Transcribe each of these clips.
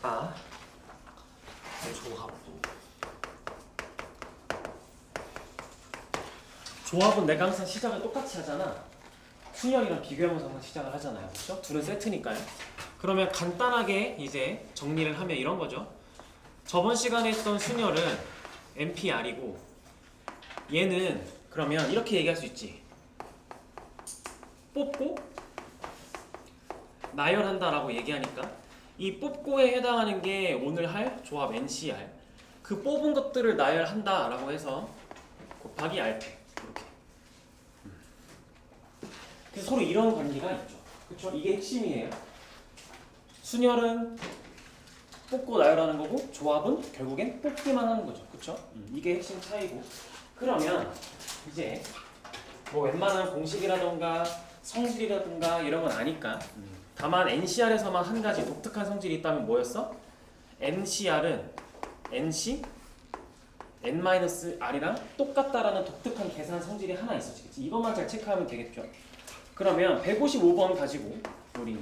자, 조합은 내가 항상 시작을 똑같이 하잖아. 순열이랑 비교하면서 항상 시작을 하잖아요. 그렇죠? 둘은 세트니까요. 그러면 간단하게 이제 정리를 하면 이런 거죠. 저번 시간에 했던 순열은 NPR이고 얘는 그러면 이렇게 얘기할 수 있지. 뽑고 나열한다라고 얘기하니까 이 뽑고에 해당하는 게 오늘 할 조합 NCR, 그 뽑은 것들을 나열한다라고 해서 곱하기 R팩 이렇게. 그래서 서로 이런 관계가 있죠. 그렇죠? 이게 핵심이에요. 순열은 뽑고 나열하는 거고 조합은 결국엔 뽑기만 하는 거죠. 그렇죠? 이게 핵심 차이고. 그러면 이제 뭐 웬만한 공식이라던가 성질이라든가 이런 건 아니까 다만 NCR에서만 한 가지 독특한 성질이 있다면 뭐였어? NCR은 NC N-R이랑 똑같다라는 독특한 계산 성질이 하나 있어지겠지. 이것만 잘 체크하면 되겠죠. 그러면 155번 가지고 우리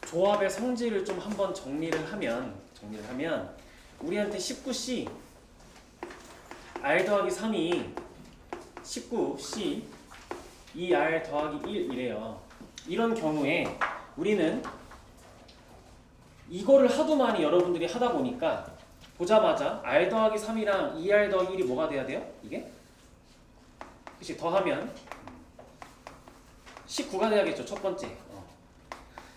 조합의 성질을 좀 한번 정리를 하면 우리한테 19C R 더하기 3이 19C 2R 더하기 1 이래요. 이런 경우에 우리는 이거를 하도 많이 여러분들이 하다 보니까 보자마자 R 더하기 3이랑 2R 더하기 1이 뭐가 돼야 돼요? 이게? 그치? 더하면 19가 돼야겠죠. 첫 번째.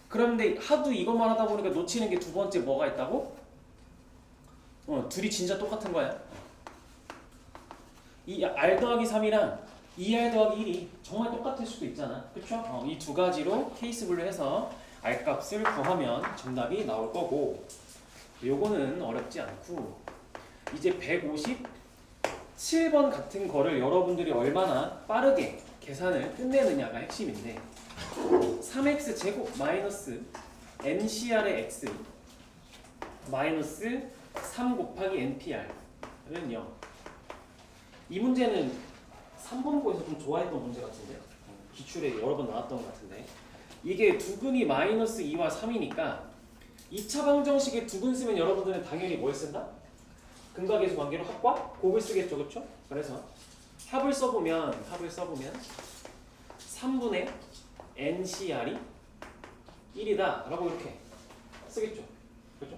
그런데 하도 이것만 하다 보니까 놓치는 게 두 번째 뭐가 있다고? 둘이 진짜 똑같은 거야. 이 R 더하기 3이랑 2R 더하기 1이 정말 똑같을 수도 있잖아. 그쵸? 이 두 가지로 케이스 분류해서 R 값을 구하면 정답이 나올 거고, 요거는 어렵지 않고 이제 157번 같은 거를 여러분들이 얼마나 빠르게 계산을 끝내느냐가 핵심인데 3x제곱 마이너스 NCR의 x 마이너스 3 곱하기 NPR은 0. 이 문제는 3번고에서 좀 좋아했던 문제 같은데, 기출에 여러 번 나왔던 것 같은데, 이게 두근이 마이너스 2와 3이니까 2차 방정식에 두근 쓰면 여러분들은 당연히 뭘 쓴다? 근각계수 관계로 합과 곱을 쓰겠죠. 그렇죠? 그래서 합을 써보면 3분의 NCR이 1이다 라고 이렇게 쓰겠죠. 그렇죠?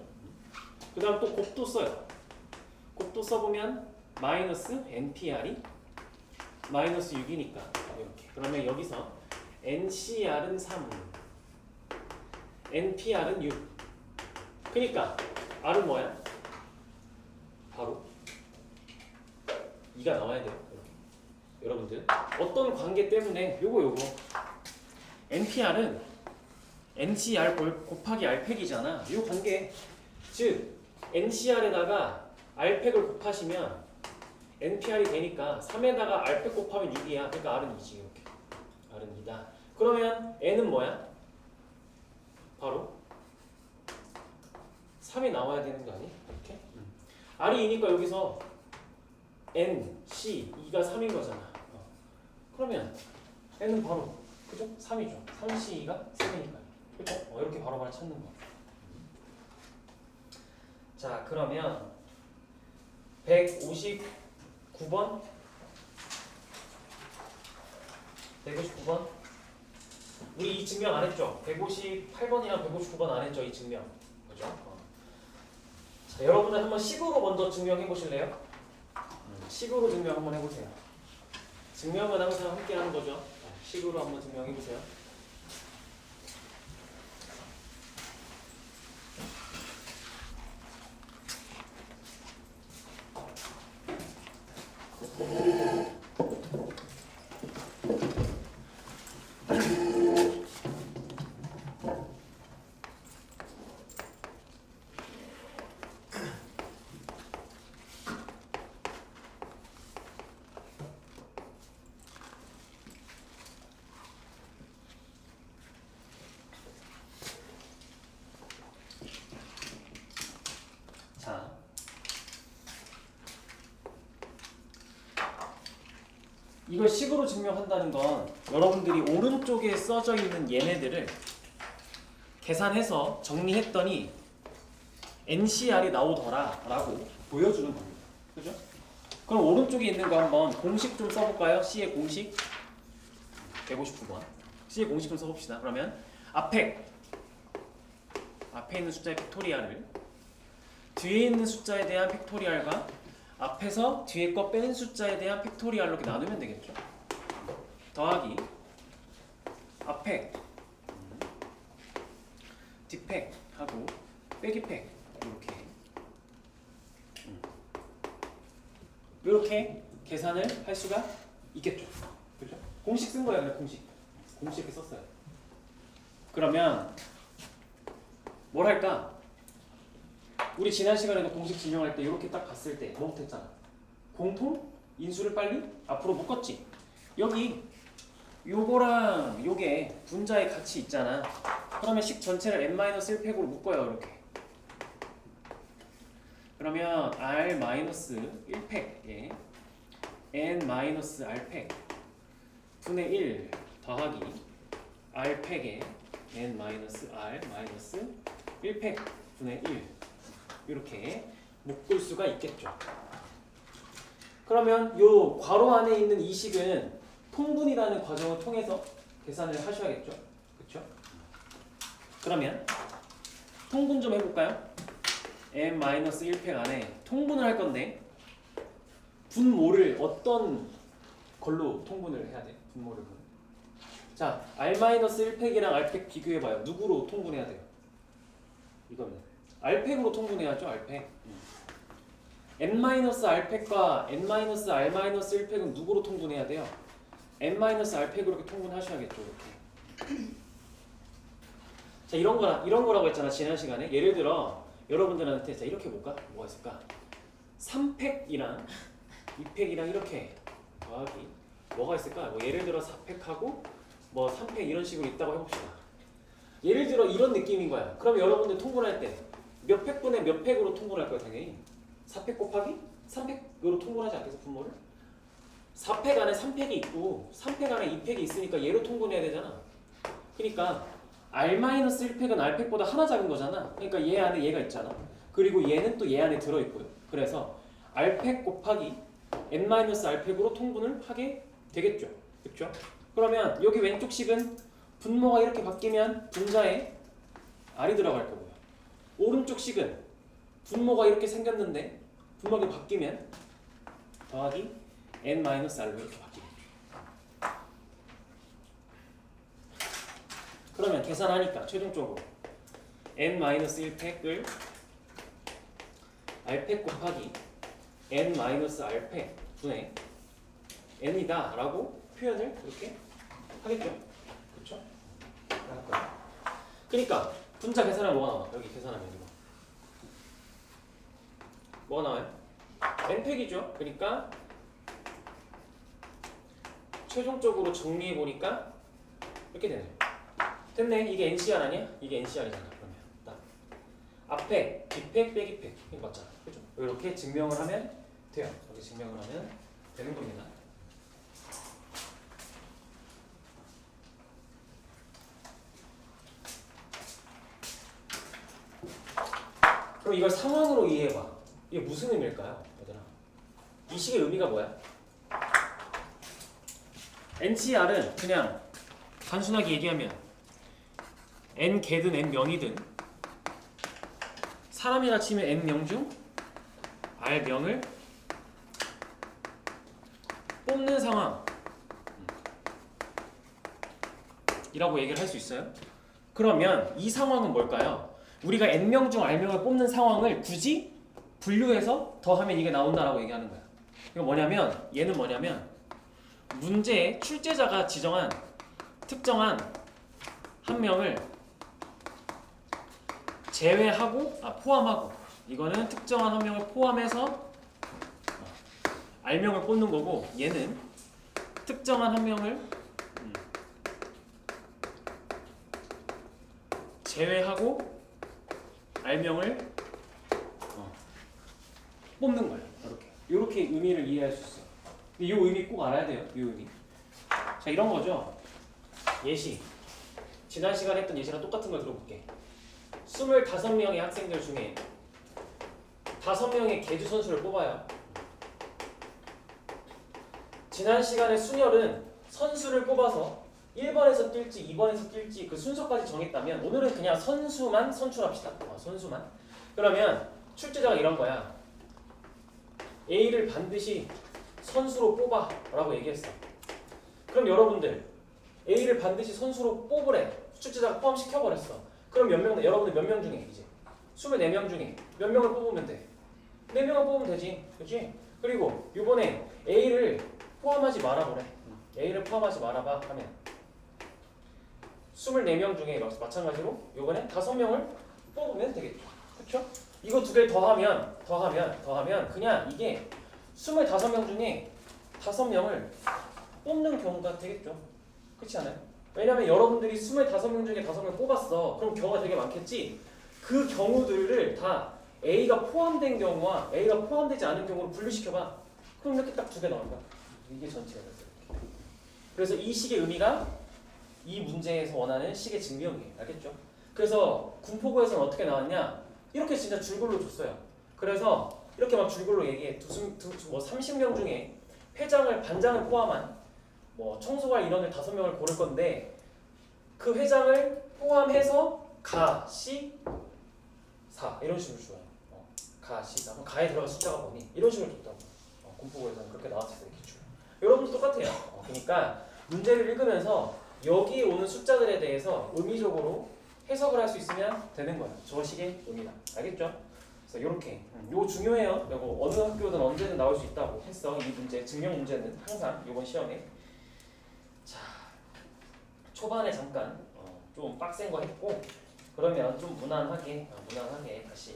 그 다음 또 곱도 써요. 곱도 써보면 마이너스 NPR이 마이너스 6이니까 이렇게. 그러면 여기서 NCR은 3, NPR은 6. 그러니까 R은 뭐야? 바로 2가 나와야 돼요. 이렇게. 여러분들 어떤 관계 때문에 요거 NPR은 NCR 곱하기 R팩이잖아. 이 관계, 즉 NCR에다가 R팩을 곱하시면 NPR이 되니까 3에다가 R팩 곱하면 6이야. 그러니까 R은 2지. 이렇게. R은 2다. 그러면 N은 뭐야? 바로 3이 나와야 되는 거 아니? 이렇게? R이 2니까 여기서 N, C, 2가 3인 거잖아. 그러면 N은 바로, 그죠? 3이죠. 3C2가 3이니까. 그죠? 이렇게 바로바로 찾는 거. 자, 그러면 159번? 159번? 우리 이 증명 안 했죠? 158번이랑 159번 안 했죠? 이 증명. 그죠? 자, 여러분들 한번 식으로 먼저 증명해 보실래요? 식으로 증명 한번 해보세요. 증명은 항상 함께 하는 거죠. 식으로 한번 증명해 보세요. 자, 이걸 식으로 증명한다는 건 여러분들이 오른쪽에 써져 있는 얘네들을 계산해서 정리했더니 NCR이 나오더라라고 보여주는 겁니다. 그죠? 그럼 오른쪽에 있는 거 한번 공식 좀 써볼까요? C의 공식 159번 C의 공식 좀 써봅시다. 그러면 앞에 있는 숫자의 팩토리얼을 뒤에 있는 숫자에 대한 팩토리얼과 앞에서 뒤에 거 뺀 숫자에 대한 팩토리얼로 이렇게 나누면 되겠죠. 더하기 앞팩 뒷팩 하고 빼기 팩 이렇게 계산을 할 수가 있겠죠. 그죠? 공식 쓴 거예요. 공식 이렇게 썼어요. 그러면 뭘 할까? 우리 지난 시간에도 공식 증명할 때 이렇게 딱 봤을 때 뭐 못했잖아. 공통 인수를 빨리 앞으로 묶었지. 여기 요거랑 요게 분자의 가치 있잖아. 그러면 식 전체를 n-1팩으로 묶어요. 이렇게. 그러면 r-1팩에 n-r팩 분의 1 더하기 r팩에 n-r-1팩 분의 1 이렇게 묶을 수가 있겠죠. 그러면 요 괄호 안에 있는 이 식은 통분이라는 과정을 통해서 계산을 하셔야겠죠. 그렇죠? 그러면 통분 좀 해볼까요? n-1팩 안에 통분을 할 건데 분모를 어떤 걸로 통분을 해야 돼? 분모를. 자, r-1팩이랑 r팩 비교해봐요. 누구로 통분해야 돼요? 이거는 r팩으로 통분해야죠. r팩. n-r팩과 n-r-1팩은 누구로 통분해야 돼요? n-r팩으로 이렇게 통분하셔야겠죠. 이렇게. 자, 이런 거라고 했잖아. 지난 시간에. 예를 들어 여러분들한테 자 이렇게 볼까? 뭐가 있을까? 3팩이랑 2팩이랑 이렇게 더하기 뭐가 있을까? 뭐 예를 들어 4팩하고 뭐 3팩 이런 식으로 있다고 해봅시다. 예를 들어 이런 느낌인 거야. 그럼 여러분들 통분할 때 몇 팩분의 몇 팩으로 통분할 거야 당연히? 4팩 곱하기 3팩으로 통분하지 않겠어 분모를? 4팩 안에 3팩이 있고 3팩 안에 2팩이 있으니까 얘로 통분해야 되잖아. 그러니까 r-1팩은 r팩보다 하나 작은 거잖아. 그러니까 얘 안에 얘가 있잖아. 그리고 얘는 또 얘 안에 들어있고요. 그래서 r팩 곱하기 n-r팩으로 통분을 하게 되겠죠. 그렇죠? 그러면 여기 왼쪽 식은 분모가 이렇게 바뀌면 분자에 r이 들어갈 거고요. 오른쪽 식은 분모가 이렇게 생겼는데 분모가 바뀌면 더하기 n-r로 이렇게 바뀌겠죠. 그러면 계산하니까 최종적으로 n-1팩을 r팩 곱하기 n-r팩 분의 n이다 라고 표현을 이렇게 하겠죠. 그렇죠? 그러니까 분자 계산하면 뭐가 나와? 여기 계산하면 이거 뭐가 나와요? n팩이죠. 그러니까 최종적으로 정리해보니까 이렇게 되네요. 됐네. 이게 NCR 아니야? 이게 NCR이잖아. 그러면 딱 앞에 뒷팩 빼기팩 이거 맞잖아. 그죠? 이렇게 증명을 하면 돼요. 이렇게 증명을 하면 되는 겁니다. 그럼 이걸 상황으로 이해해봐. 이게 무슨 의미일까요? 얘들아, 이 식의 의미가 뭐야? NCR은 그냥 단순하게 얘기하면 n개든 n명이든 사람이라 치면 n명 중 r명을 뽑는 상황 이라고 얘기를 할 수 있어요. 그러면 이 상황은 뭘까요? 우리가 n명 중 r명을 뽑는 상황을 굳이 분류해서 더하면 이게 나온다라고 얘기하는 거야. 이거 뭐냐면 얘는 뭐냐면 문제에 출제자가 지정한 특정한 한 명을 제외하고 포함하고 이거는 특정한 한 명을 포함해서 r명을 뽑는 거고 얘는 특정한 한 명을 제외하고 r명을 뽑는 거예요. 이렇게 의미를 이해할 수 있어요. 이 의미 꼭 알아야 돼요. 이 의미. 자, 이런 거죠. 예시. 지난 시간에 했던 예시랑 똑같은 걸 들어볼게. 25명의 학생들 중에 5명의 계주 선수를 뽑아요. 지난 시간에 순열은 선수를 뽑아서 1번에서 뛸지 2번에서 뛸지 그 순서까지 정했다면 오늘은 그냥 선수만 선출합시다. 선수만. 그러면 출제자가 이런 거야. A를 반드시 선수로 뽑아 라고 얘기했어. 그럼 여러분들 A를 반드시 선수로 뽑으래. 출제자가 포함시켜버렸어. 그럼 여러분들 몇 명 중에 이제 24명 중에 몇 명을 뽑으면 돼? 4명을 뽑으면 되지. 그치? 그리고 이번에 A를 포함하지 말아보래. A를 포함하지 말아봐 하면 24명 중에 마찬가지로 이번에 5명을 뽑으면 되겠죠. 그쵸? 이거 두 개 더하면 그냥 이게 25명 중에 5명을 뽑는 경우가 되겠죠. 그렇지 않아요? 왜냐면 여러분들이 25명 중에 5명을 뽑았어. 그럼 경우가 되게 많겠지. 그 경우들을 다 A가 포함된 경우와 A가 포함되지 않은 경우로 분류시켜봐. 그럼 이렇게 딱 2개 나올 거야. 이게 전체가 됐어요. 그래서 이 식의 의미가 이 문제에서 원하는 식의 증명이에요. 알겠죠? 그래서 군포고에서는 어떻게 나왔냐? 이렇게 진짜 줄글로 줬어요. 그래서 이렇게 막 줄글로 얘기해. 30명 중에 회장을 반장을 포함한 청소할 인원을 5명을 고를 건데 그 회장을 포함해서 가, 시, 사 이런 식으로 줘요. 가, 시, 사. 그럼 가에 들어간 숫자가 뭐니? 이런 식으로 줬다고. 군포고에서는 그렇게 나왔을 때 기출. 여러분도 똑같아요. 그러니까 문제를 읽으면서 여기에 오는 숫자들에 대해서 의미적으로 해석을 할 수 있으면 되는 거예요. 저 식의 의미다. 알겠죠? 그래서 이렇게 이거 중요해요. 이거 어느 학교든 언제든 나올 수 있다고 했어. 이 문제 증명 문제는 항상 이번 시험에. 자, 초반에 잠깐 좀 빡센 거 했고 그러면 좀 무난하게 다시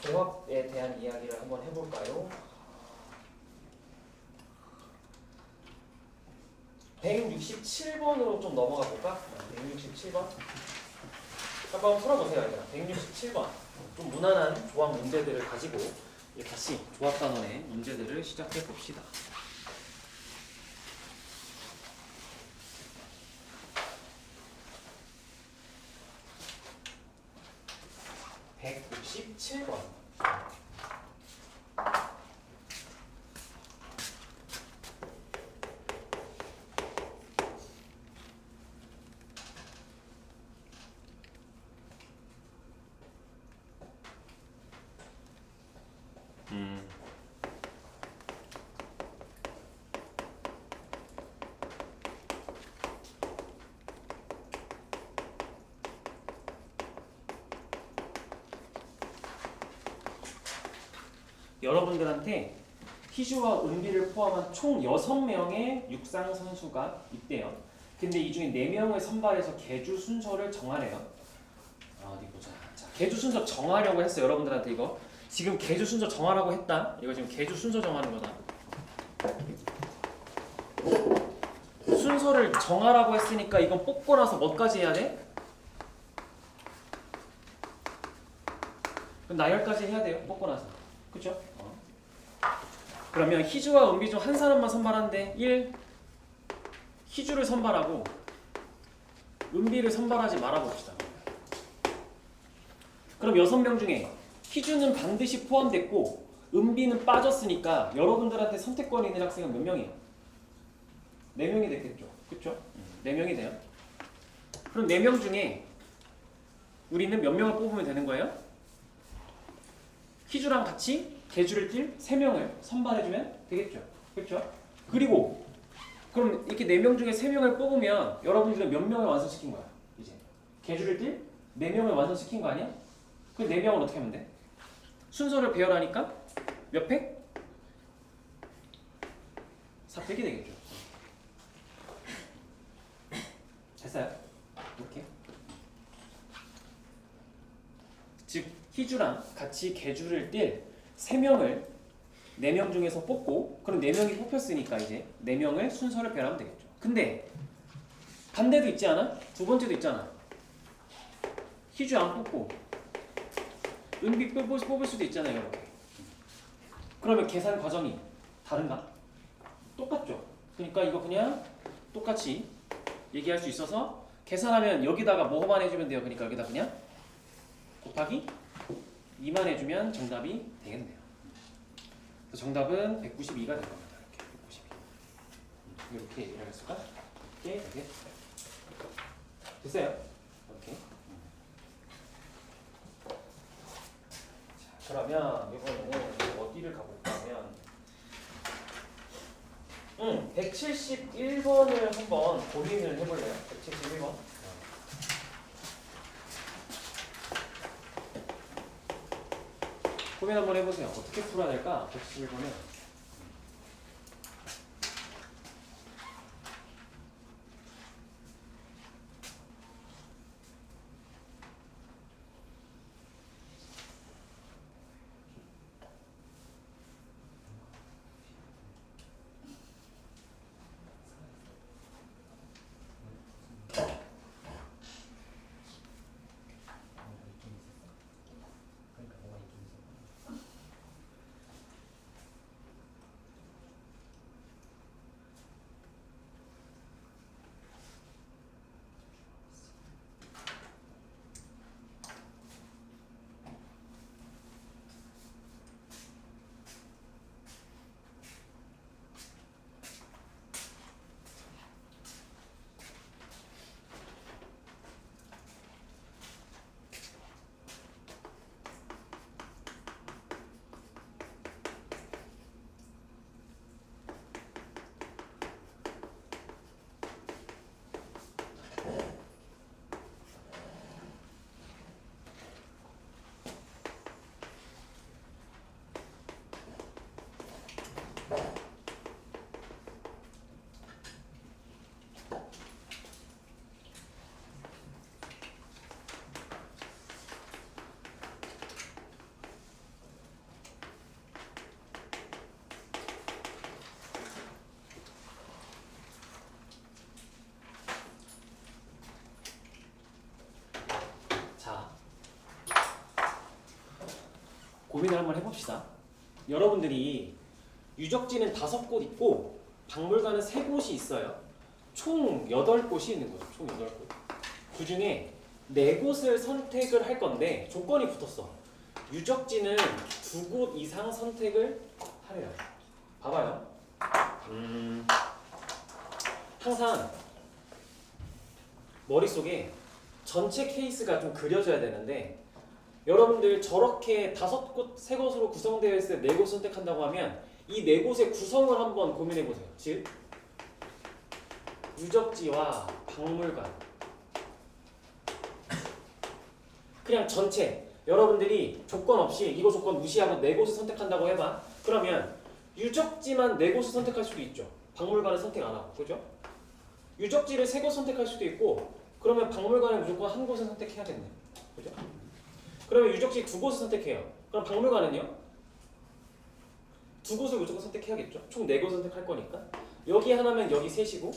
조합에 대한 이야기를 한번 해볼까요? 167번으로 좀 넘어가 볼까? 167번 한번 풀어보세요. 얘들아. 167번 좀 무난한 조합 문제들을 가지고 다시 조합 단원의 문제들을 시작해 봅시다. 167번 여러분들한테 희주와 은비를 포함한 총 6명의 육상 선수가 있대요. 근데 이 중에 4명을 선발해서 계주 순서를 정하래요. 어디 보자. 자, 계주 순서 정하려고 했어. 여러분들한테 이거 지금 계주 순서 정하라고 했다. 이거 지금 계주 순서 정하는 거다. 순서를 정하라고 했으니까 이건 뽑고 나서 뭐까지 해야 돼? 그럼 나열까지 해야 돼요. 뽑고 나서. 그쵸? 그러면 희주와 은비 중 한 사람만 선발하는데 1. 희주를 선발하고 은비를 선발하지 말아봅시다. 그럼 6명 중에 희주는 반드시 포함됐고 은비는 빠졌으니까 여러분들한테 선택권이 있는 학생은 몇 명이에요? 4명이 됐겠죠. 그쵸? 4명이 돼요. 그럼 4명 중에 우리는 몇 명을 뽑으면 되는 거예요? 희주랑 같이 계주를 뛸 3명을 선발해주면 되겠죠. 그렇죠? 그리고 그럼 이렇게 4명 중에 3명을 뽑으면 여러분들은 몇 명을 완성시킨 거야? 이제 계주를 뛸 4명을 완성시킨 거 아니야? 그 4명을 어떻게 하면 돼? 순서를 배열하니까 몇 팩? 4팩이 되겠죠. 됐어요? 이렇게 즉 희주랑 같이 계주를 뛸 3명을 4명 중에서 뽑고 그럼 4명이 뽑혔으니까 이제 4명을 순서를 배열하면 되겠죠. 근데 반대도 있지 않아? 두 번째도 있잖아. 희주 안 뽑고 은비 뽑을 수도 있잖아요. 이렇게. 그러면 계산 과정이 다른가? 똑같죠. 그러니까 이거 그냥 똑같이 얘기할 수 있어서 계산하면 여기다가 뭐만 해주면 돼요. 그러니까 여기다 그냥 곱하기 2만 해주면 정답이 되겠네요. 그래서 정답은 192가 될 겁니다. 이렇게 이럴 수가 있게 되겠어요. 됐어요? 오케이. 자, 그러면 이번에는 어디를 가볼까 하면 171번을 한번 고민을 해볼래요? 171번. 고민 한번 해보세요. 어떻게 풀어야 될까? 171번은. 고민을 한번 해봅시다. 여러분들이 유적지는 5곳 있고 박물관은 3곳이 있어요. 총 8곳이 있는 거죠. 총 8곳. 그 중에 4곳을 선택을 할 건데 조건이 붙었어. 유적지는 2곳 이상 선택을 하래요. 봐봐요. 항상 머릿속에 전체 케이스가 좀 그려져야 되는데 여러분들 저렇게 5곳, 3곳으로 구성되어 있을 때 4곳 선택한다고 하면 이 4곳의 구성을 한번 고민해 보세요. 즉 유적지와 박물관 그냥 전체 여러분들이 조건 없이 이거 조건 무시하고 4곳을 선택한다고 해봐. 그러면 유적지만 4곳을 선택할 수도 있죠. 박물관은 선택 안 하고. 그죠? 유적지를 3곳 선택할 수도 있고 그러면 박물관을 무조건 한 곳을 선택해야겠네. 그죠? 그러면 유적지 2곳을 선택해요. 그럼 박물관은요? 2곳을 무조건 선택해야겠죠. 총 4곳 선택할 거니까. 여기 하나면 여기 셋이고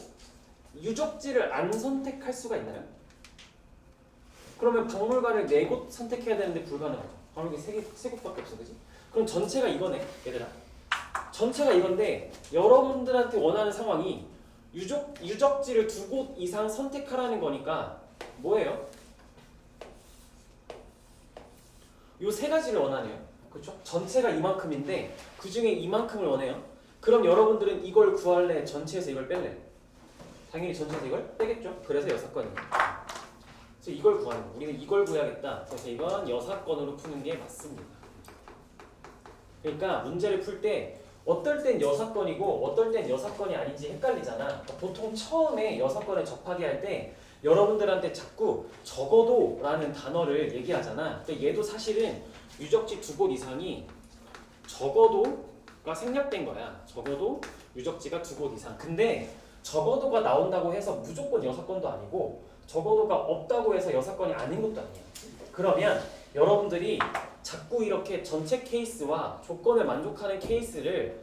유적지를 안 선택할 수가 있나요? 그러면 박물관을 4곳 선택해야 되는데 불가능하죠. 박물관이 3곳밖에 없어. 그지? 그럼 전체가 이거네. 얘들아. 전체가 이건데 여러분들한테 원하는 상황이 유적지를 2곳 이상 선택하라는 거니까 뭐예요? 요 3가지를 원하네요. 그렇죠? 전체가 이만큼인데 그 중에 이만큼을 원해요. 그럼 여러분들은 이걸 구할래? 전체에서 이걸 뺄래? 당연히 전체에서 이걸 빼겠죠? 그래서 6건이에요. 그래서 이걸 구하는 거. 우리는 이걸 구해야겠다. 그래서 이건 6건으로 푸는 게 맞습니다. 그러니까 문제를 풀 때 어떨 땐 6건이고 어떨 땐 6건이 아닌지 헷갈리잖아. 보통 처음에 6건을 접하게 할 때 여러분들한테 자꾸 적어도 라는 단어를 얘기하잖아. 근데 얘도 사실은 유적지 2곳 이상이 적어도가 생략된 거야. 적어도 유적지가 2곳 이상. 근데 적어도가 나온다고 해서 무조건 6건도 아니고 적어도가 없다고 해서 6건이 아닌 것도 아니야. 그러면 여러분들이 자꾸 이렇게 전체 케이스와 조건을 만족하는 케이스를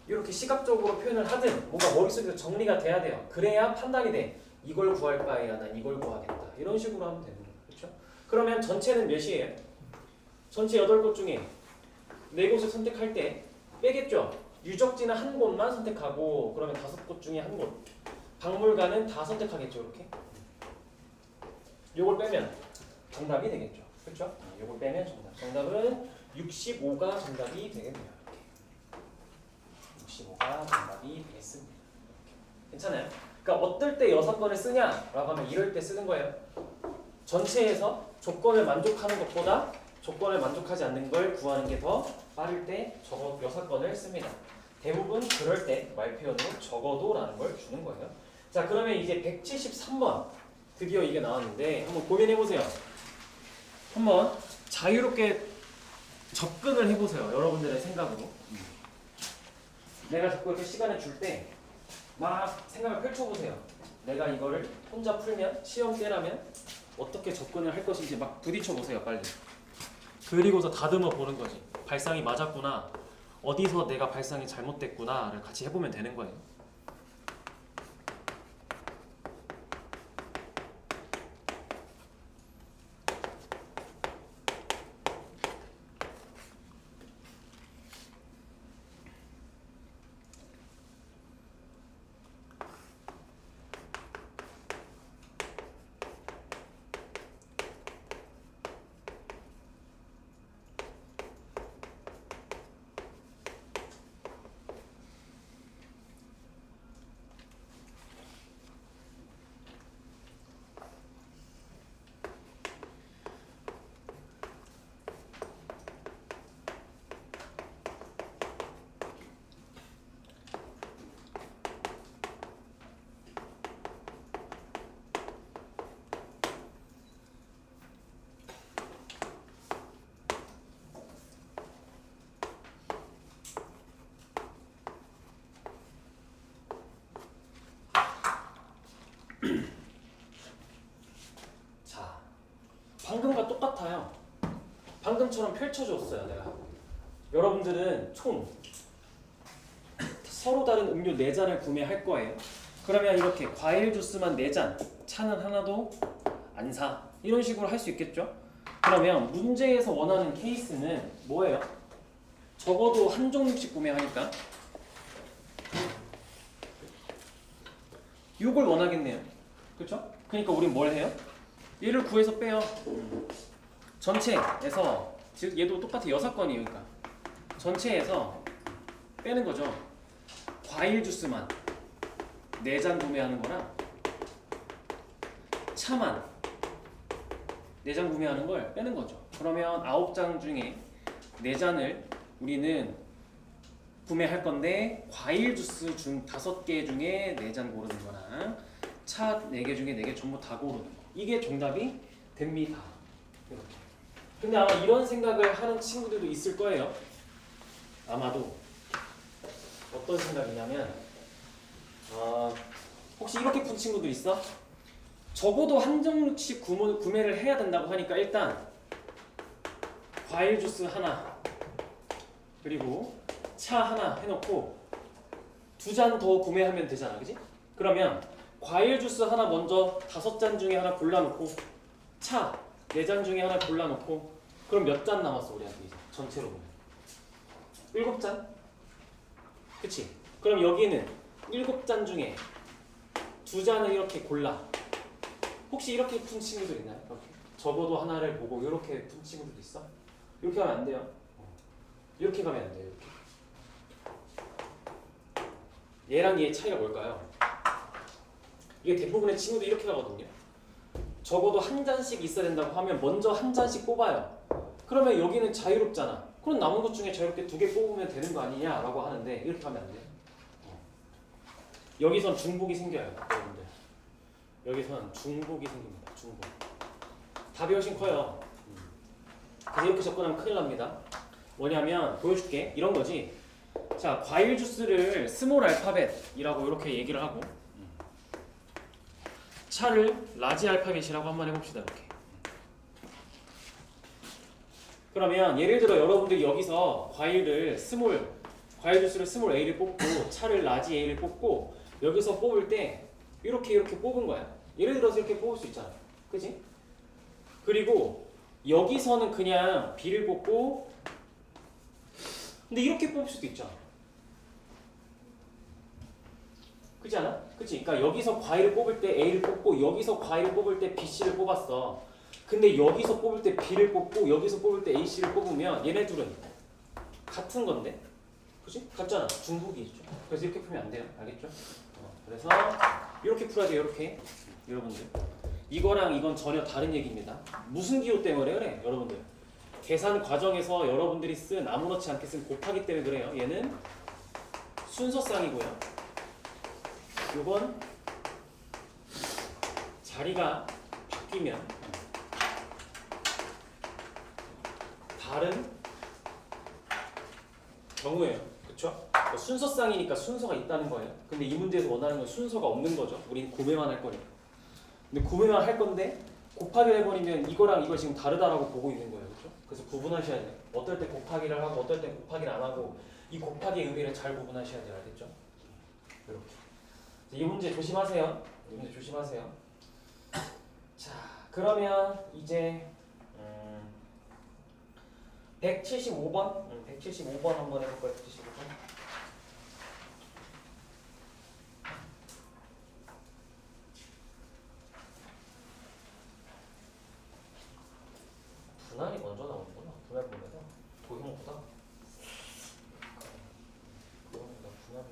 이렇게 시각적으로 표현을 하든 뭔가 머릿속에서 정리가 돼야 돼요. 그래야 판단이 돼. 이걸 구할 바에야 난 이걸 구하겠다. 이런 식으로 하면 되는 거예요. 그렇죠? 그러면 전체는 몇이에요? 전체 8곳 중에 4곳을 선택할 때 빼겠죠? 유적지는 한 곳만 선택하고 그러면 5곳 중에 한 곳. 박물관은 다 선택하겠죠. 이렇게. 요걸 빼면 정답이 되겠죠. 그렇죠? 요거 빼면 정답. 정답은 65가 정답이 되겠네요. 이렇게. 65가 정답이 되겠습니다. 괜찮아요? 그러니까 어떨 때 6건을 쓰냐라고 하면 이럴 때 쓰는 거예요. 전체에서 조건을 만족하는 것보다 조건을 만족하지 않는 걸 구하는 게 더 빠를 때 적어 6건을 씁니다. 대부분 그럴 때 말표현으로 적어도라는 걸 주는 거예요. 자, 그러면 이제 173번 드디어 이게 나왔는데 한번 고민해보세요. 한번 자유롭게 접근을 해보세요. 여러분들의 생각으로. 내가 자꾸 이렇게 시간을 줄 때 막 생각을 펼쳐보세요. 내가 이거를 혼자 풀면 시험 때라면 어떻게 접근을 할 것인지 막 부딪혀보세요. 빨리. 그리고서 다듬어 보는 거지. 발상이 맞았구나. 어디서 내가 발상이 잘못됐구나를 같이 해보면 되는 거예요. 자, 방금과 똑같아요. 방금처럼 펼쳐줬어요, 내가. 여러분들은 총 서로 다른 음료 4잔을 구매할 거예요. 그러면 이렇게 과일 주스만 4잔, 차는 하나도 안 사. 이런 식으로 할 수 있겠죠? 그러면 문제에서 원하는 케이스는 뭐예요? 적어도 한 종류씩 구매하니까 이걸 원하겠네요. 그렇죠? 그러니까 우린 뭘 해요? 얘를 구해서 빼요. 전체에서, 즉 얘도 똑같아 6건이에요. 그러니까 전체에서 빼는 거죠. 과일 주스만 4잔 구매하는 거랑 차만 4잔 구매하는 걸 빼는 거죠. 그러면 9잔 중에 4잔을 우리는 구매할 건데 과일 주스 중 5개 중에 4잔 고르는 거랑 차 4개 중에 4개 전부 다 고르는 거. 이게 정답이 됩니다. 이렇게. 근데 아마 이런 생각을 하는 친구들도 있을 거예요. 아마도. 어떤 생각이냐면 혹시 이렇게 푼 친구들 있어? 적어도 한 종류씩 구매를 해야 된다고 하니까 일단 과일 주스 하나 그리고 차 하나 해놓고 2잔 더 구매하면 되잖아, 그지? 그러면 과일 주스 하나 먼저 5잔 중에 하나 골라놓고 차 4잔 중에 하나 골라놓고 그럼 몇 잔 남았어 우리한테 이제 전체로 보면 7잔? 그치? 그럼 여기는 7잔 중에 2잔을 이렇게 골라. 혹시 이렇게 푼 친구들 있나요? 이렇게. 적어도 하나를 보고 이렇게 푼 친구들 있어? 이렇게 하면 안 돼요. 이렇게 가면 안 돼요. 이렇게. 얘랑 얘의 차이가 뭘까요? 이게 대부분의 친구들이 이렇게 가거든요. 적어도 한 잔씩 있어야 된다고 하면 먼저 한 잔씩 뽑아요. 그러면 여기는 자유롭잖아. 그럼 남은 것 중에 자유롭게 2개 뽑으면 되는 거 아니냐라고 하는데 이렇게 하면 안 돼요. 여기선 중복이 생겨요, 여러분들. 여기선 중복이 생깁니다. 중복. 답이 훨씬 커요. 그래서 이렇게 접근하면 큰일 납니다. 뭐냐면 보여줄게. 이런 거지. 자, 과일 주스를 스몰 알파벳이라고 이렇게 얘기를 하고 차를 라지 알파벳이라고 한번 해봅시다. 이렇게. 그러면 예를 들어 여러분들이 여기서 과일 주스를 스몰 A를 뽑고 차를 라지 A를 뽑고 여기서 뽑을 때 이렇게 뽑은 거야. 예를 들어서 이렇게 뽑을 수 있잖아. 그치? 그리고 여기서는 그냥 B를 뽑고 근데 이렇게 뽑을 수도 있잖아. 그렇지 않아? 그치? 그러니까 여기서 과일을 뽑을 때 A를 뽑고 여기서 과일을 뽑을 때 B, C를 뽑았어. 근데 여기서 뽑을 때 B를 뽑고 여기서 뽑을 때 AC를 뽑으면 얘네 둘은 같은 건데, 그지? 같잖아. 중국이죠. 그래서 이렇게 풀면 안 돼요. 알겠죠? 그래서 이렇게 풀어야 돼요. 이렇게 여러분들. 이거랑 이건 전혀 다른 얘기입니다. 무슨 기호 때문에 그래, 여러분들? 계산 과정에서 여러분들이 쓴 아무렇지 않게 쓴 곱하기 때문에 그래요. 얘는 순서쌍이고요. 이건 자리가 바뀌면 다른 경우예요. 그쵸? 순서쌍이니까 순서가 있다는 거예요. 근데 이 문제에서 원하는 건 순서가 없는 거죠. 우린 구매만 할 거니까. 근데 구매만 할 건데 곱하기를 해버리면 이거랑 이거 지금 다르다라고 보고 있는 거예요. 그렇죠? 그래서 구분하셔야 돼요. 어떨 때 곱하기를 하고 어떨 때 곱하기를 안 하고 이 곱하기의 의미를 잘 구분하셔야 돼요. 알겠죠? 이렇게. 이 문제 조심하세요. 이 문제 조심하세요. 자, 그러면 이제 175번? 175번 한번 해볼까요? 175번. 분할이 먼저 나오는구나. 분할 보면서 도형보다 도형보다 분할이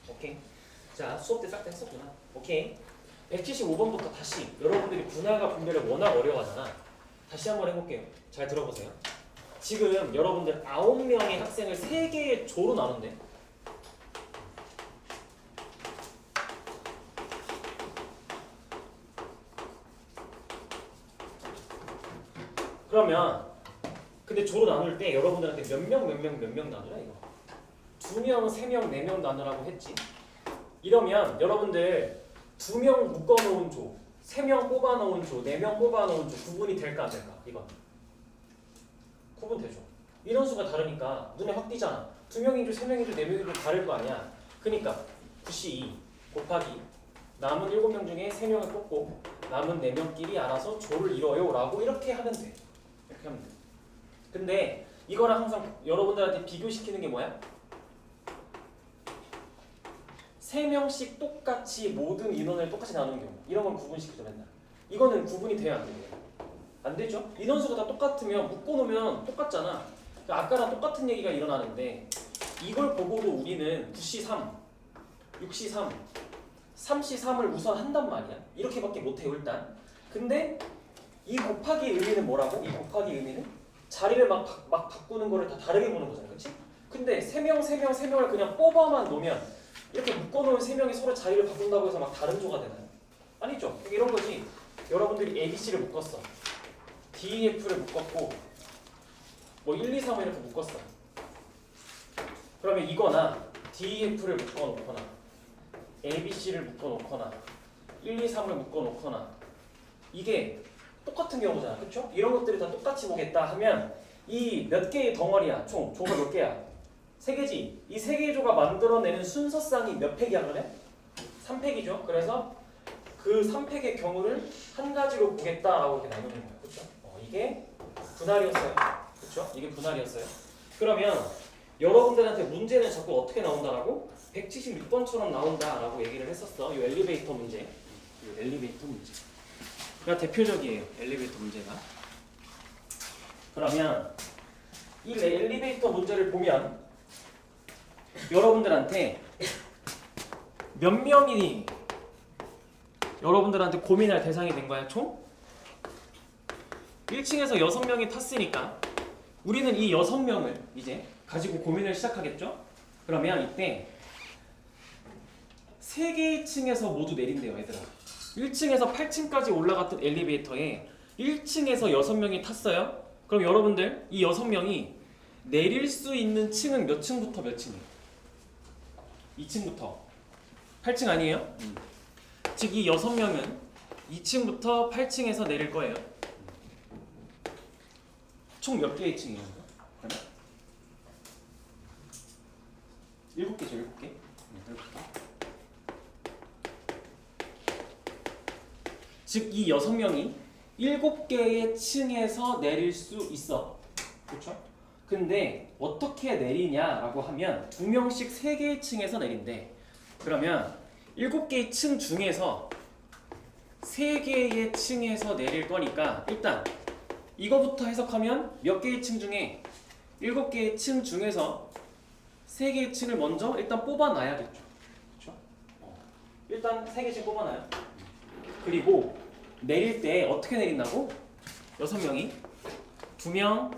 오케이. 자, 수업 때 싹 다 했었구나. 오케이. 175번부터 다시 여러분들이 분할과 분배를 워낙 어려워하잖아. 다시 한번 해볼게요. 잘 들어보세요. 지금 여러분들 9명의 학생을 3개의 조로 나눈대. 그러면 근데 조로 나눌 때 여러분들한테 몇 명 나누냐 이거. 2명, 3명, 4명 나누라고 했지. 이러면 여러분들 2명 묶어놓은 조, 3명 뽑아놓은 조, 4명 뽑아놓은 조 구분이 될까 안 될까? 이건 구분되죠. 인원수가 다르니까 눈에 확 띄잖아. 2명인 조, 3명인 조, 4명인 조 다를 거 아니야. 그러니까 9C2 곱하기 남은 7명 중에 3명을 뽑고 남은 4명끼리 알아서 조를 이뤄요 라고 이렇게 하면 돼. 이렇게 하면 돼. 근데 이거랑 항상 여러분들한테 비교시키는 게 뭐야? 3명씩 똑같이 모든 인원을 똑같이 나누는 경우 이런 건 구분시키죠 맨날. 이거는 구분이 돼야 안 돼요. 안 되죠? 인원수가 다 똑같으면 묶어놓으면 똑같잖아. 그러니까 아까랑 똑같은 얘기가 일어나는데 이걸 보고도 우리는 9C3, 6C3, 3C3을 우선 한단 말이야. 이렇게밖에 못해요 일단. 근데 이 곱하기의 의미는 뭐라고? 이 곱하기의 의미는 자리를 막 바꾸는 거를 다 다르게 보는 거잖아. 그치? 근데 3명을 그냥 뽑아만 놓으면 이렇게 묶어놓은 3명이 서로 자리를 바꾼다고 해서 막 다른 조가 되나요? 아니죠. 이런 거지. 여러분들이 ABC를 묶었어. DEF를 묶었고 뭐 1, 2, 3을 이렇게 묶었어. 그러면 이거나 DEF를 묶어놓거나 ABC를 묶어놓거나 1, 2, 3을 묶어놓거나 이게 똑같은 경우잖아. 그쵸? 이런 것들을 다 똑같이 보겠다 하면 이 몇 개의 덩어리야? 총 조가 몇 개야? 3개지. 이 3개의 조가 만들어내는 순서쌍이 몇 팩이야 그러면? 3팩이죠. 그래서 그 3팩의 경우를 한 가지로 보겠다라고 이렇게 나누는 거예요. 그렇죠? 이게 분할이었어요. 그렇죠? 이게 분할이었어요. 그러면 여러분들한테 문제는 자꾸 어떻게 나온다라고? 176번처럼 나온다라고 얘기를 했었어. 이 엘리베이터 문제. 이 엘리베이터 문제가 대표적이에요. 엘리베이터 문제가. 그러면 이 엘리베이터 문제를 보면 여러분들한테 몇 명이 여러분들한테 고민할 대상이 된 거야 총? 1층에서 6명이 탔으니까 우리는 이 6명을 이제 가지고 고민을 시작하겠죠? 그러면 이때 3개의 층에서 모두 내린대요 얘들아. 1층에서 8층까지 올라갔던 엘리베이터에 1층에서 6명이 탔어요. 그럼 여러분들 이 6명이 내릴 수 있는 층은 몇 층부터 몇 층이에요? 2층부터 8층 아니에요? 즉 이 6명은 2층부터 8층에서 내릴 거예요. 총 몇 개의 층이에요? 그러면 7개죠, 7개. 7개. 즉 이 6명이 7개의 층에서 내릴 수 있어. 그렇죠? 근데 어떻게 내리냐라고 하면 2명씩 3개의 층에서 내린대. 그러면 7개의 층 중에서 3개의 층에서 내릴 거니까 일단 이거부터 해석하면 몇 개의 층 중에 7개의 층 중에서 3개의 층을 먼저 일단 뽑아놔야겠죠. 그렇죠? 일단 3개 층 뽑아놔요. 그리고 내릴 때 어떻게 내린다고? 6명이 2명,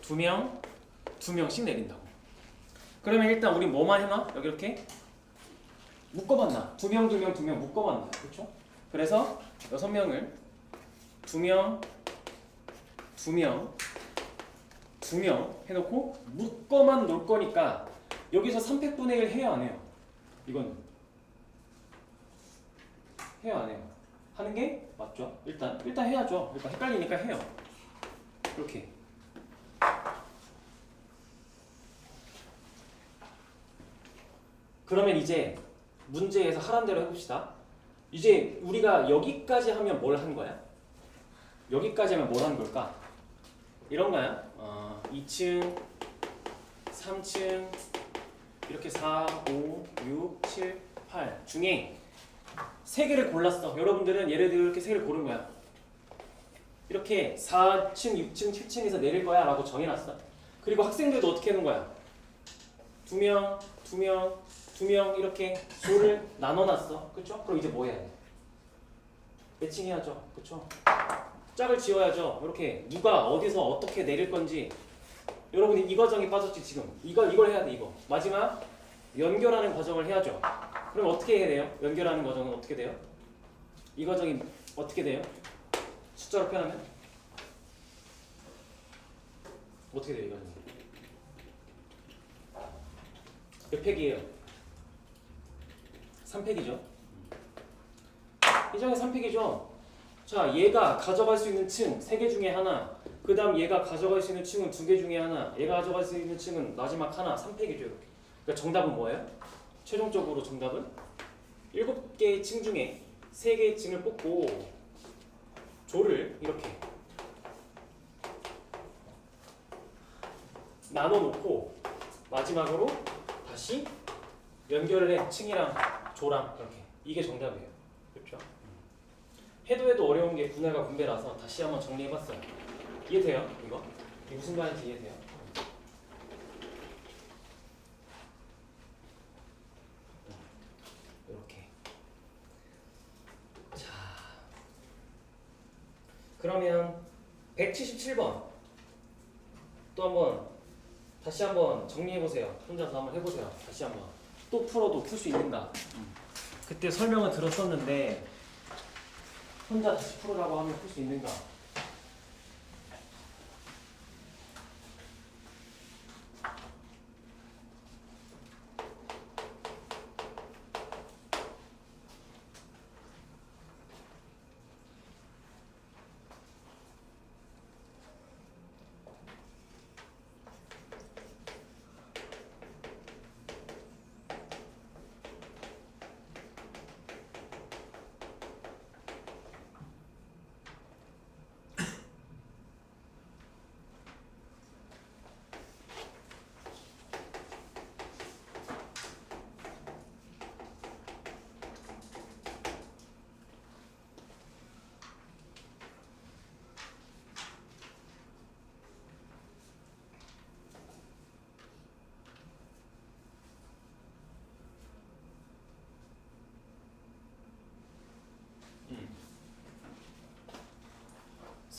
2명, 2명씩 내린다고. 그러면 일단 우리 뭐만 해놔? 여기 이렇게 묶어봤나? 2명, 2명, 2명 묶어봤나? 그렇죠? 그래서 6명을 2명, 2명, 2명 해놓고 묶어만 놓을 거니까 여기서 300분의 1 해요 안 해요? 이건 해요 안 해요? 하는 게 맞죠? 일단 해야죠. 일단 헷갈리니까 해요. 이렇게. 그러면 이제 문제에서 하란 대로 해봅시다. 이제 우리가 여기까지 하면 뭘 한 거야? 여기까지 하면 뭘 한 걸까? 이런 거야. 2층, 3층, 이렇게 4, 5, 6, 7, 8 중에 3개를 골랐어. 여러분들은 예를 들어 이렇게 3개를 고른 거야. 이렇게 4층, 6층, 7층에서 내릴 거야 라고 정해놨어. 그리고 학생들도 어떻게 하는 거야? 2명, 2명, 2명 이렇게 조를 나눠놨어. 그쵸? 그럼 이제 뭐 해야 돼? 매칭해야죠. 그쵸? 짝을 지어야죠. 이렇게 누가 어디서 어떻게 내릴 건지. 여러분이 이 과정이 빠졌지 지금. 이걸 해야 돼 이거. 마지막 연결하는 과정을 해야죠. 그럼 어떻게 해야 돼요? 연결하는 과정은 어떻게 돼요? 이 과정이 어떻게 돼요? 숫자로 표현하면 어떻게 돼요 이 과정이? 몇 팩이에요? 3팩이죠. 이 장에 3팩이죠. 자, 얘가 가져갈 수 있는 층 3개 중에 하나, 그 다음 얘가 가져갈 수 있는 층은 2개 중에 하나, 얘가 가져갈 수 있는 층은 마지막 하나, 3팩이죠. 이렇게. 그러니까 정답은 뭐예요? 최종적으로 정답은 7개의 층 중에 3개의 층을 뽑고 조를 이렇게 나눠놓고 마지막으로 다시 연결을 해. 층이랑 조랑 이렇게. 이게 정답이에요. 그렇죠? 해도 어려운 게 분해가 분배라서 다시 한번 정리해봤어요. 이해돼요? 이거? 이게 무슨 말인지 이해돼요? 이렇게. 자, 그러면 177번 또 한번 다시 한번 정리해보세요. 혼자서 한번 해보세요. 다시 한번. 또 풀어도 풀 수 있는가? 그때 설명을 들었었는데 혼자 다시 풀으라고 하면 풀 수 있는가?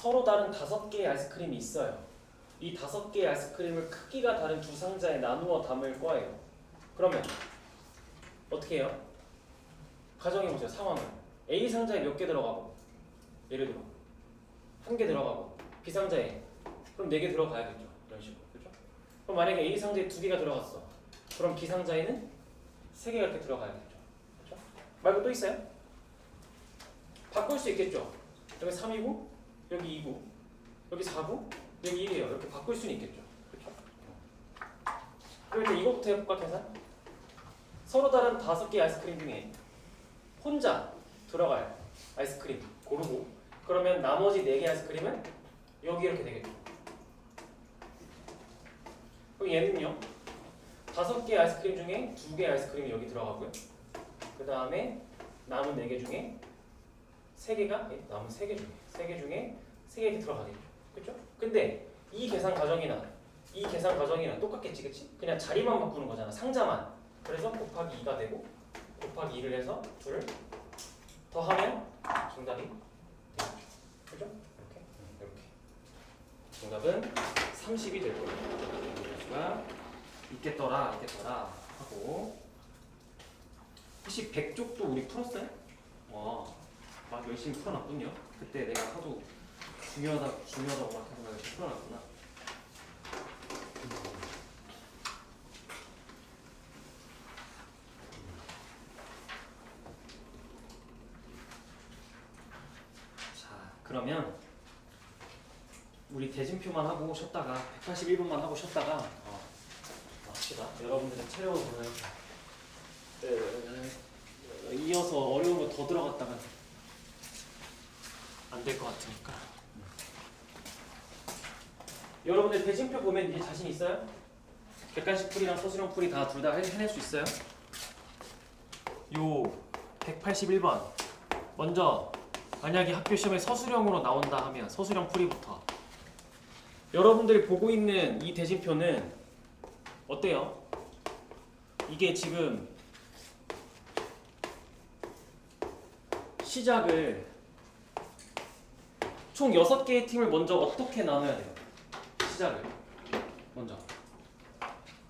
서로 다른 5개의 아이스크림이 있어요. 이 5개의 아이스크림을 크기가 다른 두 상자에 나누어 담을 거예요. 그러면 어떻게 해요? 가정해보세요. 상황을. A 상자에 몇 개 들어가고, 예를 들어 1개 들어가고, B 상자에 그럼 4개 들어가야겠죠. 이런 식으로. 그죠? 그럼 만약에 A 상자에 2개가 들어갔어. 그럼 B 상자에는 3개가 이렇게 들어가야겠죠. 그죠? 말고 또 있어요? 바꿀 수 있겠죠. 여기 3이고, 여기 2고, 여기 4고, 여기 1이에요. 이렇게 바꿀 수는 있겠죠. 그렇죠? 그럼 일단 이거부터 해볼까, 계산? 서로 다른 5개의 아이스크림 중에 혼자 들어갈 아이스크림 고르고, 그러면 나머지 4개 아이스크림은 여기 이렇게 되겠죠. 그럼 얘는요, 5개 아이스크림 중에 2개 아이스크림이 여기 들어가고요. 그 다음에 남은 4개 중에 3개가 남은 3개 중에 3개 들어가겠죠. 그렇죠? 근데 이 계산 과정이나 이 계산 과정이랑 똑같겠지, 그치? 그냥 자리만 바꾸는 거잖아, 상자만. 그래서 곱하기 2가 되고 곱하기 2를 해서 2를 더하면 정답이 되겠죠. 그죠? 이렇게 정답은 30이 될 거예요. 수가 있겠더라 하고. 혹시 100쪽도 우리 풀었어요? 와, 막 열심히 풀어놨군요. 그때 내가 하도 중요하다고 막 해서 열심히 풀어놨구나. 자, 그러면 우리 대진표만 하고 쉬었다가 181번만 하고 쉬었다가 합시다. 여러분들의 체력을 보면서 이어서 어려운 거 더 들어갔다가 안 될 것 같으니까. 여러분들 대진표 보면 이제 자신 있어요? 객관식 풀이랑 서술형 풀이 다 둘 다 해낼 수 있어요? 요 181번 먼저 만약에 학교 시험에 서술형으로 나온다 하면 서술형 풀이부터. 여러분들이 보고 있는 이 대진표는 어때요? 이게 지금 시작을 총 6개의 팀을 먼저 어떻게 나눠야 돼요? 시작을 먼저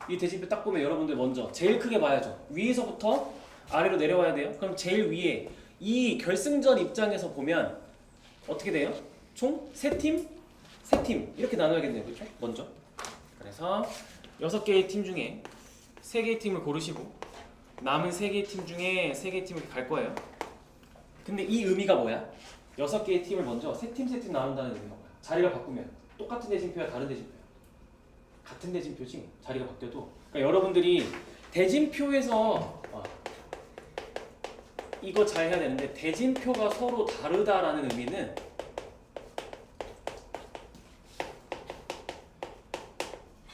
이 대진표 딱 보면 여러분들 먼저 제일 크게 봐야죠. 위에서부터 아래로 내려와야 돼요. 그럼 제일 위에 이 결승전 입장에서 보면 어떻게 돼요? 총 3팀 이렇게 나눠야겠네요. 그렇죠? 먼저. 그래서 6개의 팀 중에 3개의 팀을 고르시고 남은 3개의 팀 중에 3개의 팀을 갈 거예요. 근데 이 의미가 뭐야? 6개의 팀을 먼저 3팀 나눈다는 의미가 뭐야? 자리가 바꾸면 똑같은 대진표야 다른 대진표야? 같은 대진표지 자리가 바뀌어도. 그러니까 여러분들이 대진표에서 이거 잘 해야 되는데, 대진표가 서로 다르다라는 의미는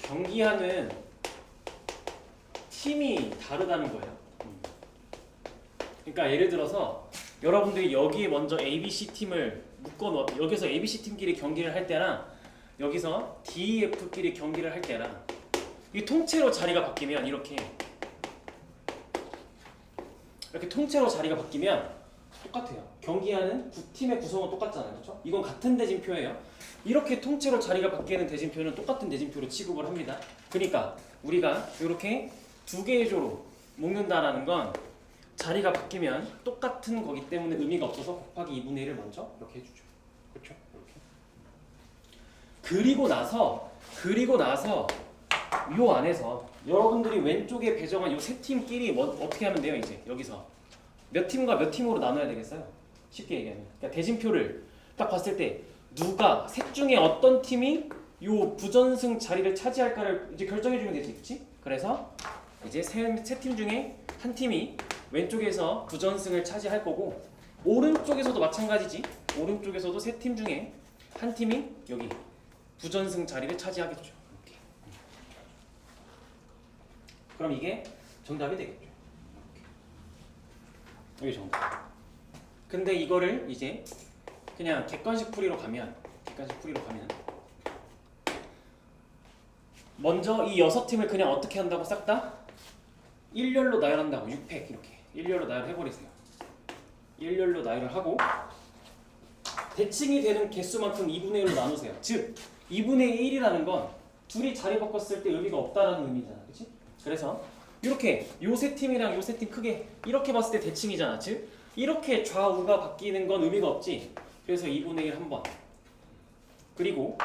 경기하는 팀이 다르다는 거예요. 그러니까 예를 들어서 여러분들이 여기에 먼저 ABC 팀을 묶어놓, 여기서 ABC 팀끼리 경기를 할 때랑 여기서 DEF끼리 경기를 할 때랑 이 통째로 자리가 바뀌면 이렇게 통째로 자리가 바뀌면 똑같아요. 경기하는 팀의 구성은 똑같잖아요. 그렇죠? 이건 같은 대진표예요. 이렇게 통째로 자리가 바뀌는 대진표는 똑같은 대진표로 취급을 합니다. 그러니까 우리가 이렇게 2개의 조로 묶는다라는 건 자리가 바뀌면 똑같은 거기 때문에 의미가 없어서 곱하기 2분의 1을 먼저 이렇게 해주죠. 그렇죠? 이렇게. 그리고 나서 요 안에서 여러분들이 왼쪽에 배정한 요 3팀끼리 어떻게 하면 돼요? 이제 여기서 몇 팀과 몇 팀으로 나눠야 되겠어요? 쉽게 얘기하면. 그러니까 대진표를 딱 봤을 때 누가 셋 중에 어떤 팀이 요 부전승 자리를 차지할까를 이제 결정해주면 되지, 그렇지? 그래서 이제 세 팀 중에 한 팀이 왼쪽에서 부전승을 차지할 거고, 오른쪽에서도 마찬가지지. 오른쪽에서도 세 팀 중에 한 팀이 여기 부전승 자리를 차지하겠죠. 이렇게. 그럼 이게 정답이 되겠죠. 이게 정답. 근데 이거를 이제 그냥 객관식 풀이로 가면 먼저 이 6팀을 그냥 어떻게 한다고 싹 다? 일렬로 나열한다고. 6팩 이렇게 일렬로 나열해버리세요. 일렬로 나열을 하고 대칭이 되는 개수만큼 2분의 1로 나누세요. 즉 2분의 1이라는 건 둘이 자리 바꿨을 때 의미가 없다라는 의미잖아. 그치? 그래서 이렇게 요 세 팀이랑 요 세 팀 크게 이렇게 봤을 때 대칭이잖아. 즉 이렇게 좌우가 바뀌는 건 의미가 없지. 그래서 2분의 1 한 번. 그리고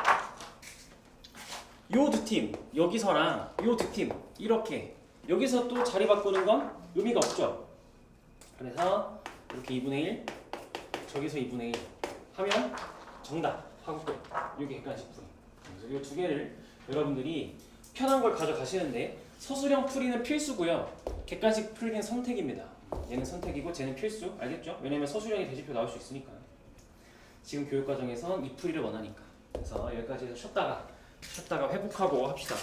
요 두 팀 여기서랑 요 두 팀 이렇게 여기서 또 자리 바꾸는 건 의미가 없죠. 그래서 이렇게 2분의 1 저기서 2분의 1 하면 정답 하고 끝. 이게 객관식 풀이. 그래서 이 두 개를 여러분들이 편한 걸 가져가시는데 서술형 풀이는 필수고요. 객관식 풀이는 선택입니다. 얘는 선택이고 쟤는 필수. 알겠죠? 왜냐면 서술형이 대시표 나올 수 있으니까. 지금 교육과정에선 이 풀이를 원하니까. 그래서 여기까지 해서 쉬었다가 회복하고 합시다.